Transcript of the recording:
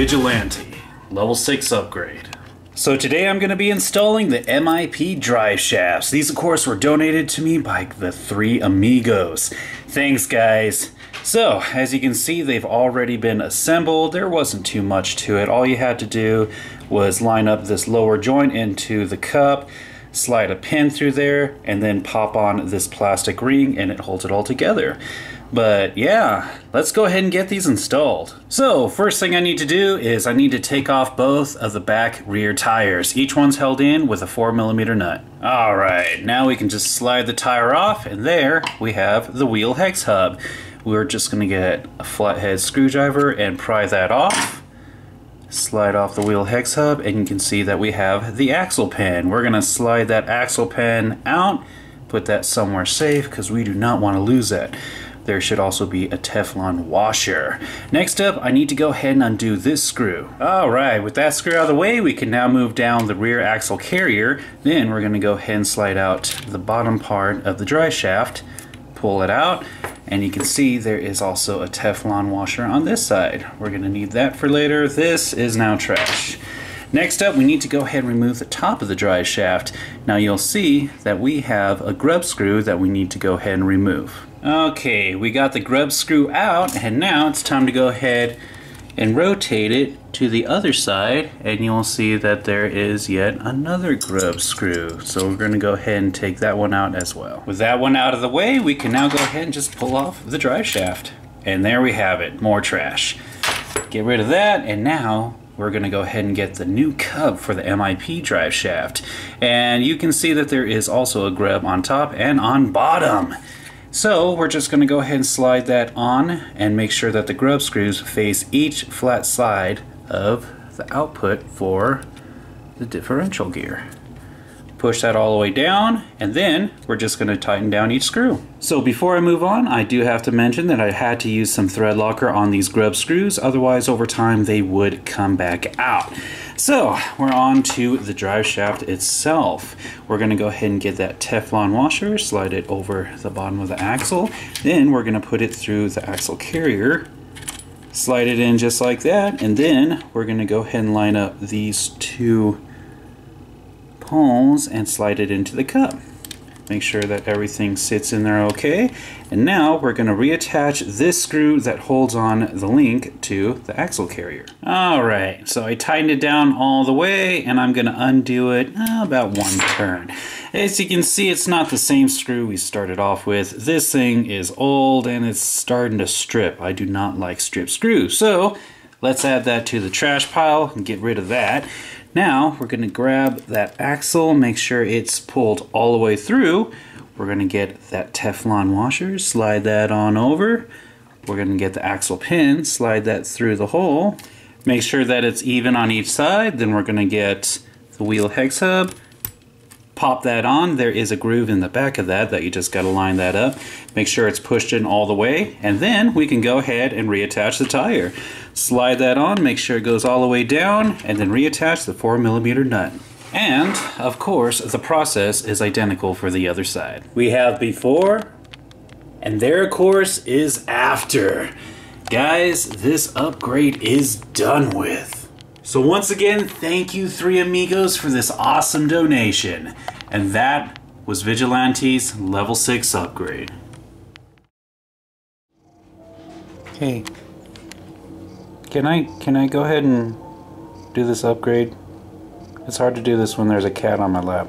Vigilante, level 6 upgrade. So today I'm going to be installing the MIP Driveshafts. These of course were donated to me by the 3 amigos. Thanks guys. So as you can see, they've already been assembled. There wasn't too much to it. All you had to do was line up this lower joint into the cup, slide a pin through there, and then pop on this plastic ring and it holds it all together. But yeah, let's go ahead and get these installed. So first thing I need to do is I need to take off both of the back rear tires. Each one's held in with a 4mm nut. Alright, now we can just slide the tire off, and there we have the wheel hex hub. We're just going to get a flathead screwdriver and pry that off. Slide off the wheel hex hub and you can see that we have the axle pin. We're going to slide that axle pin out, put that somewhere safe because we do not want to lose that. There should also be a Teflon washer. Next up, I need to go ahead and undo this screw. Alright, with that screw out of the way, we can now move down the rear axle carrier. Then we're going to go ahead and slide out the bottom part of the drive shaft, pull it out, and you can see there is also a Teflon washer on this side. We're going to need that for later. This is now trash. Next up, we need to go ahead and remove the top of the drive shaft. Now you'll see that we have a grub screw that we need to go ahead and remove. Okay, we got the grub screw out, and now it's time to go ahead and rotate it to the other side, and you'll see that there is yet another grub screw. So we're going to go ahead and take that one out as well. With that one out of the way, we can now go ahead and just pull off the drive shaft. And there we have it, more trash. Get rid of that, and now we're going to go ahead and get the new cub for the MIP drive shaft. And you can see that there is also a grub on top and on bottom. So we're just going to go ahead and slide that on and make sure that the grub screws face each flat side of the output for the differential gear. Push that all the way down, and then we're just going to tighten down each screw. So before I move on, I do have to mention that I had to use some thread locker on these grub screws, otherwise over time they would come back out. So we're on to the drive shaft itself. We're going to go ahead and get that Teflon washer, slide it over the bottom of the axle, then we're going to put it through the axle carrier, slide it in just like that, and then we're going to go ahead and line up these 2 poles and slide it into the cup. Make sure that everything sits in there okay. And now we're going to reattach this screw that holds on the link to the axle carrier. Alright, so I tightened it down all the way and I'm going to undo it about 1 turn. As you can see, it's not the same screw we started off with. This thing is old and it's starting to strip. I do not like strip screws. So let's add that to the trash pile and get rid of that. Now we're going to grab that axle, make sure it's pulled all the way through. We're going to get that Teflon washer, slide that on over. We're going to get the axle pin, slide that through the hole. Make sure that it's even on each side. Then we're going to get the wheel hex hub, pop that on. There is a groove in the back of that you just got to line that up. Make sure it's pushed in all the way, and then we can go ahead and reattach the tire. Slide that on, make sure it goes all the way down, and then reattach the 4mm nut. And, of course, the process is identical for the other side. We have before, and there, of course, is after. Guys, this upgrade is done with. So once again, thank you 3 amigos for this awesome donation. And that was Vigilante's level 6 upgrade. Hey, can I go ahead and do this upgrade? It's hard to do this when there's a cat on my lap.